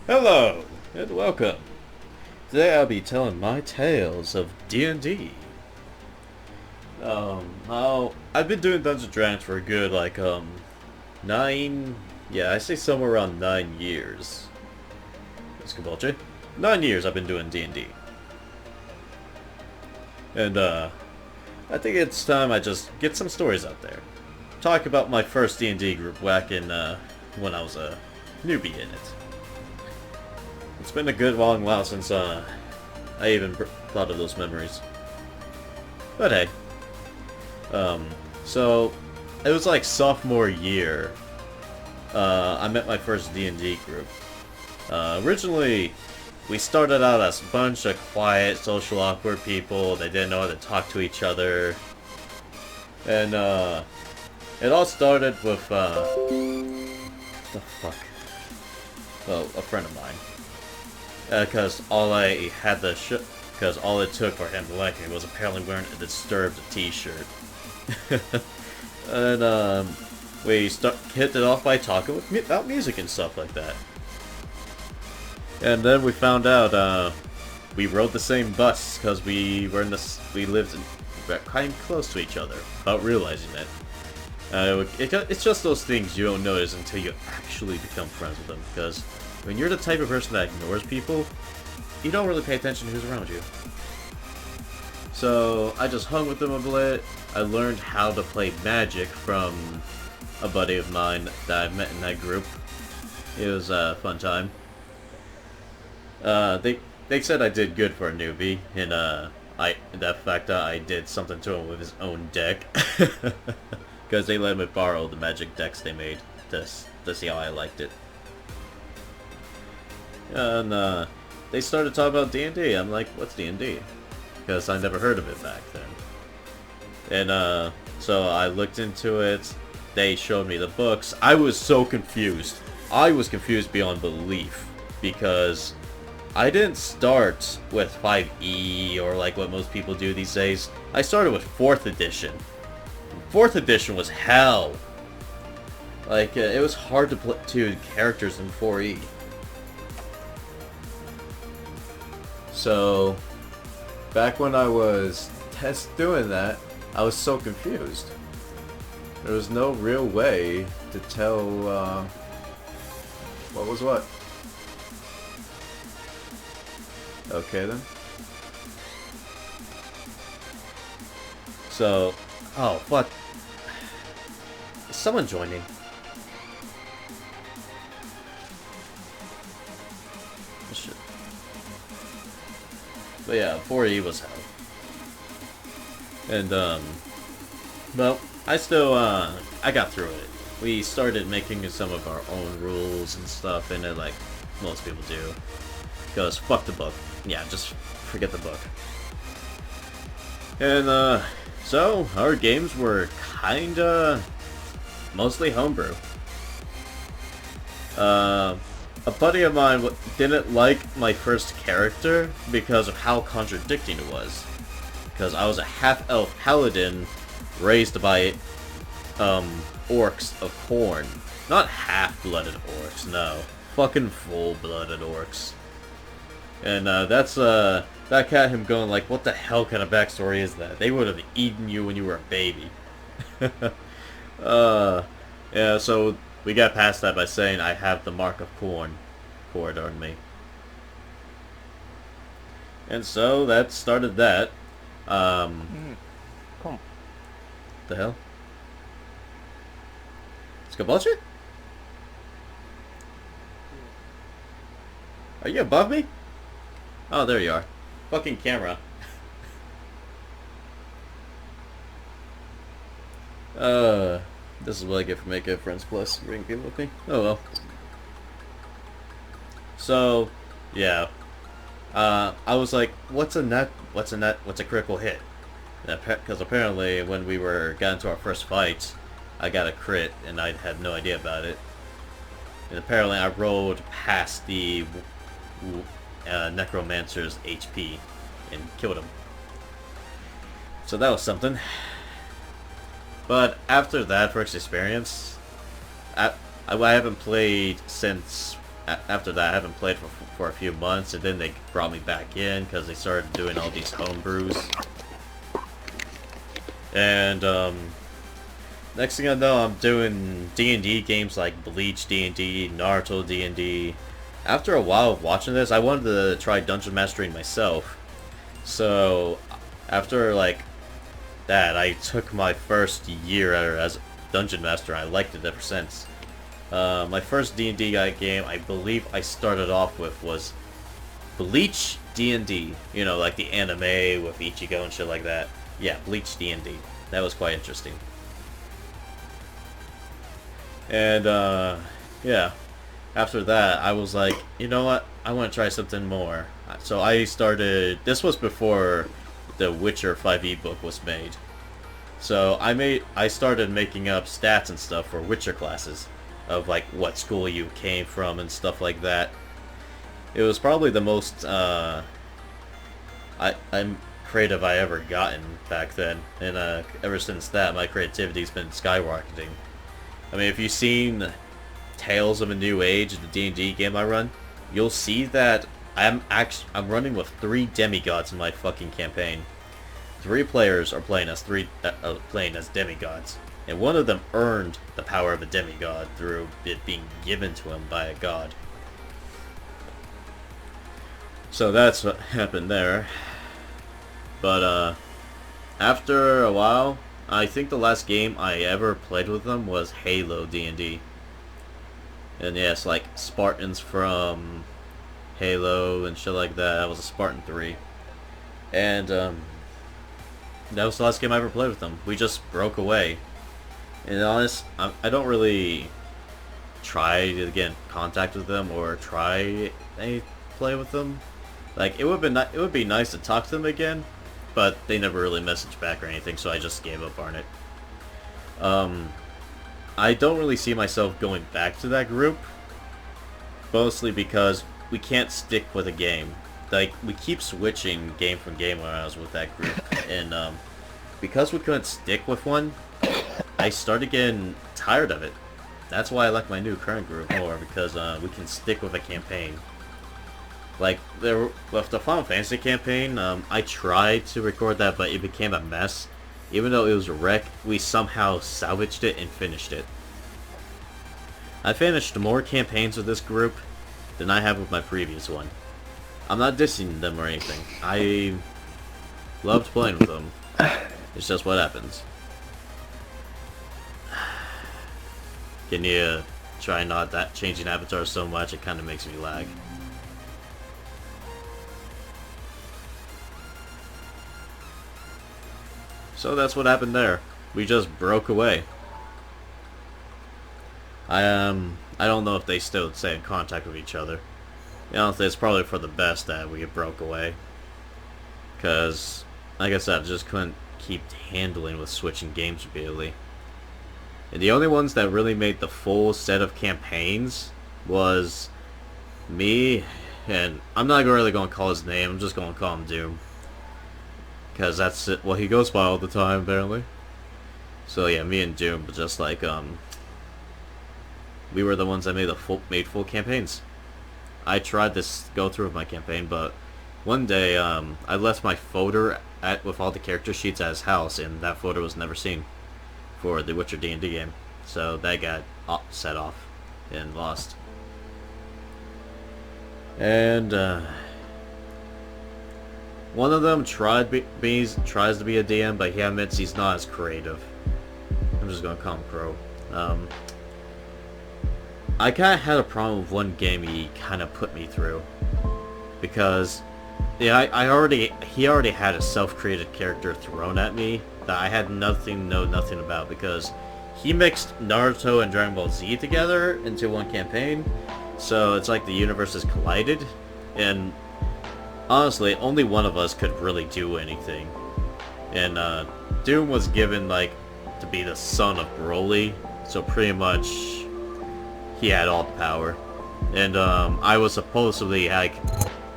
Hello, and welcome. Today I'll be telling my tales of D&D. I've been doing Dungeons& and Dragons for a good, I say somewhere around 9 years. It's Kabolche. 9 years I've been doing D&D. And, I think it's time I just get some stories out there. Talk about my first D&D group back in, when I was a newbie in it. It's been a good long while since I even thought of those memories. But hey, so it was like sophomore year. I met my first D&D group. Originally, we started out as a bunch of quiet, social, awkward people. They didn't know how to talk to each other, and it all started with the fuck. Well, a friend of mine. Because all it took for him to like me was apparently wearing a Disturbed t-shirt. And we hit it off by talking about music and stuff like that. And then we found out we rode the same bus because we lived kind of close to each other without realizing it. It's just those things you don't notice until you actually become friends with them, because when you're the type of person that ignores people, you don't really pay attention to who's around you. So I just hung with them a bit. I learned how to play Magic from a buddy of mine that I met in that group. It was a fun time. They said I did good for a newbie, and the fact that I did something to him with his own deck, because they let me borrow the Magic decks they made to see how I liked it. And they started talking about D&D. I'm like, what's D&D? Because I never heard of it back then. And so I looked into it. They showed me the books. I was so confused. I was confused beyond belief, because I didn't start with 5e or like what most people do these days. I started with 4th edition. 4th edition was hell. Like, it was hard to put two characters in 4e. So, back when I was doing that, I was so confused. There was no real way to tell what was what. Okay then. So, oh fuck. Is someone joining? Shit. But yeah, 4E was hell. And, well, I still, I got through it. We started making some of our own rules and stuff, and it, like most people do. Because fuck the book. Yeah, just forget the book. And, so, our games were kinda mostly homebrew. A buddy of mine didn't like my first character because of how contradicting it was. Because I was a half-elf paladin raised by, orcs of Khorne. Not half-blooded orcs, no. Fucking full-blooded orcs. And, that got him going like, what the hell kind of backstory is that? They would have eaten you when you were a baby. Yeah, so we got past that by saying I have the mark of Khorne on me. And so that started that. Come. The hell? Skabolche? Are you above me? Oh, there you are. Fucking camera. This is what I get for making friends plus bring people with me. Oh well. So, yeah. I was like, what's a net? What's a critical hit? Because apparently when we got into our first fight, I got a crit and I had no idea about it. And apparently I rolled past the Necromancer's HP and killed him. So that was something. But after that first experience, I haven't played since after that, I haven't played for a few months, and then they brought me back in because they started doing all these homebrews. And next thing I know, I'm doing D&D games like Bleach D&D, Naruto D&D. After a while of watching this, I wanted to try dungeon mastering myself. So after like that, I took my first year as dungeon master. I liked it ever since. My first D&D game, I believe I started off with, was Bleach D&D. You know, like the anime with Ichigo and shit like that. Yeah, Bleach D&D. That was quite interesting. And, yeah. After that, I was like, you know what? I want to try something more. So I started... This was before the Witcher 5e book was made. So I started making up stats and stuff for Witcher classes. Of, like, what school you came from and stuff like that. It was probably the most, I'm creative I ever gotten back then. And, ever since that, my creativity's been skyrocketing. I mean, if you've seen Tales of a New Age, the D&D game I run, you'll see that I'm running with 3 demigods in my fucking campaign. 3 players are playing as demigods, and one of them earned the power of a demigod through it being given to him by a god. So that's what happened there. But after a while, I think the last game I ever played with them was Halo D&D. And yes, like Spartans from Halo and shit like that. That was a Spartan 3. And that was the last game I ever played with them. We just broke away. And honest, I don't really try to get in contact with them or try any play with them. Like it would be nice to talk to them again, but they never really messaged back or anything, so I just gave up on it. I don't really see myself going back to that group, mostly because we can't stick with a game. Like, we keep switching game from game when I was with that group, and because we couldn't stick with one, I started getting tired of it. That's why I like my new current group more, because we can stick with a campaign. Like, with the Final Fantasy campaign, I tried to record that, but it became a mess. Even though it was a wreck, we somehow salvaged it and finished it. I finished more campaigns with this group than I have with my previous one. I'm not dissing them or anything. I loved playing with them. It's just what happens. Can you try not that changing avatars so much? It kind of makes me lag. So that's what happened there. We just broke away. I don't know if they still stay in contact with each other. Honestly, it's probably for the best that we broke away. Because, like I said, I just couldn't keep handling with switching games repeatedly. And the only ones that really made the full set of campaigns was me, and I'm not really going to call his name, I'm just going to call him Doom. Because that's what he goes by all the time, apparently. So yeah, me and Doom, but just like, we were the ones that made full campaigns. I tried to go through with my campaign, but one day, I left my folder with all the character sheets at his house, and that folder was never seen for the Witcher D&D game. So that got set off and lost. And, one of them tries to be a DM, but he admits he's not as creative. I'm just gonna call him Crow. I kind of had a problem with one game he kind of put me through, because yeah, he already had a self-created character thrown at me that I had nothing about, because he mixed Naruto and Dragon Ball Z together into one campaign, so it's like the universes collided, and honestly, only one of us could really do anything. And Doom was given like to be the son of Broly, so pretty much he had all the power. And I was supposedly like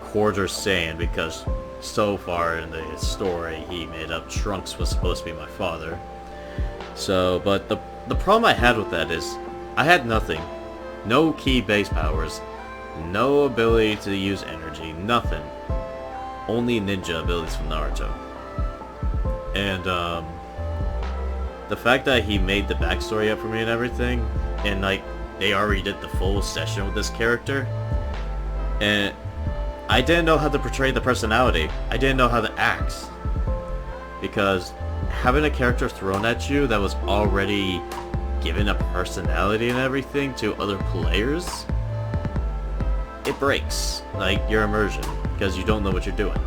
quarter Saiyan, because so far in the story he made up Trunks was supposed to be my father. So, but the problem I had with that is I had nothing. No key base powers. No ability to use energy, nothing. Only ninja abilities from Naruto. And, the fact that he made the backstory up for me and everything, and, like, they already did the full session with this character, and I didn't know how to portray the personality. I didn't know how to act. Because having a character thrown at you that was already given a personality and everything to other players, it breaks, like, your immersion, because you don't know what you're doing.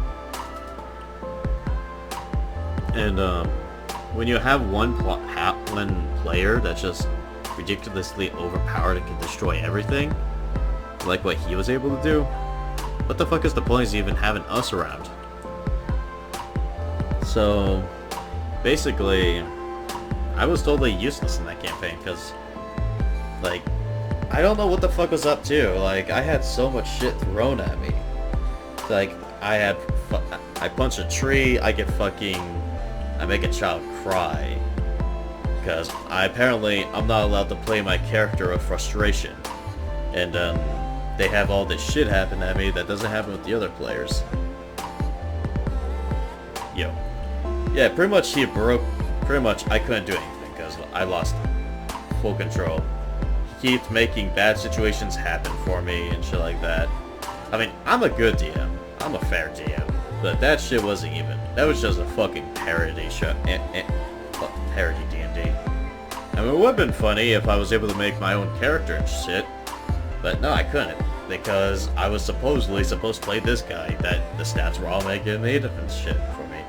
And, when you have one player that's just ridiculously overpowered and can destroy everything, like what he was able to do, what the fuck is the point of even having us around? So, basically, I was totally useless in that campaign, because, like, I don't know what the fuck was up to. Like, I had so much shit thrown at me. Like, I punch a tree, I make a child cry. Because I'm not allowed to play my character of frustration. And, they have all this shit happen at me that doesn't happen with the other players. Yo. Yeah, pretty much I couldn't do anything, because I lost full control. He keeps making bad situations happen for me and shit like that. I mean, I'm a good DM. I'm a fair DM. But that shit wasn't even. That was just a fucking parody show. Parody D&D. I mean, it would have been funny if I was able to make my own character and shit. But no, I couldn't. Because I was supposed to play this guy that the stats were all making made up and shit for me.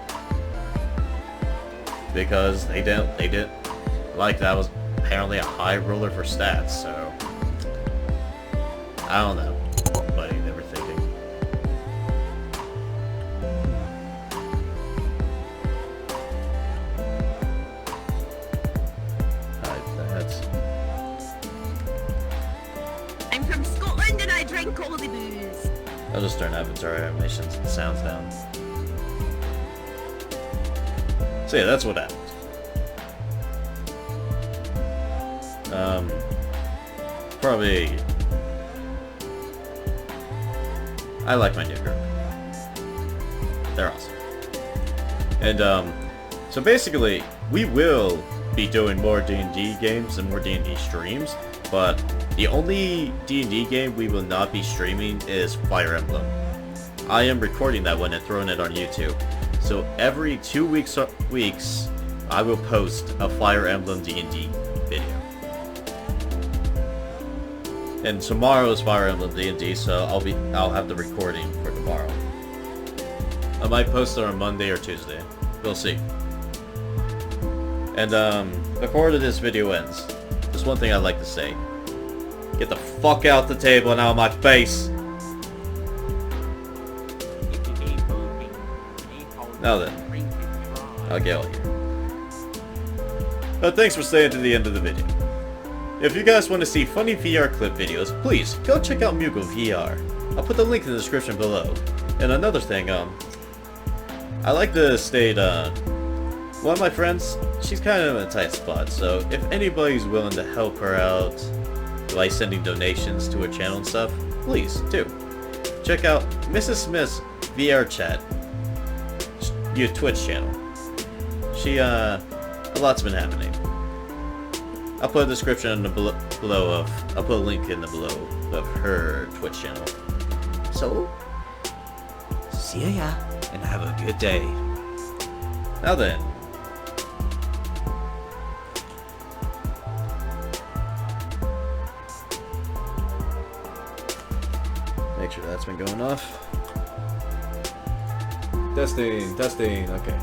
Because they didn't like that I was apparently a high roller for stats, so I don't know what they were thinking. I'm from Scotland and I drink all the booze. I'll just turn inventory animations and sounds down. So yeah, that's what happened. Probably... I like my new group. They're awesome. And, so basically, we will be doing more D&D games and more D&D streams, but the only D&D game we will not be streaming is Fire Emblem. I am recording that one and throwing it on YouTube. So every 2 weeks, I will post a Fire Emblem D&D video. And tomorrow is Fire Emblem D&D, so I'll have the recording for tomorrow. I might post it on Monday or Tuesday. We'll see. And before this video ends, there's one thing I'd like to say. Get the fuck out the table and out of my face! Now then, I'll get out here. But thanks for staying to the end of the video. If you guys want to see funny VR clip videos, please go check out Mugo VR. I'll put the link in the description below. And another thing, I like to state, one of my friends, she's kind of in a tight spot, so if anybody's willing to help her out by sending donations to her channel and stuff, please do. Check out Mrs. Smith's Vrchat Twitch channel. A lot's been happening. I'll put a description in the below I'll put a link in the below of her Twitch channel. So, see ya and have a good day. Now then. Make sure that's been going off. Testing, okay.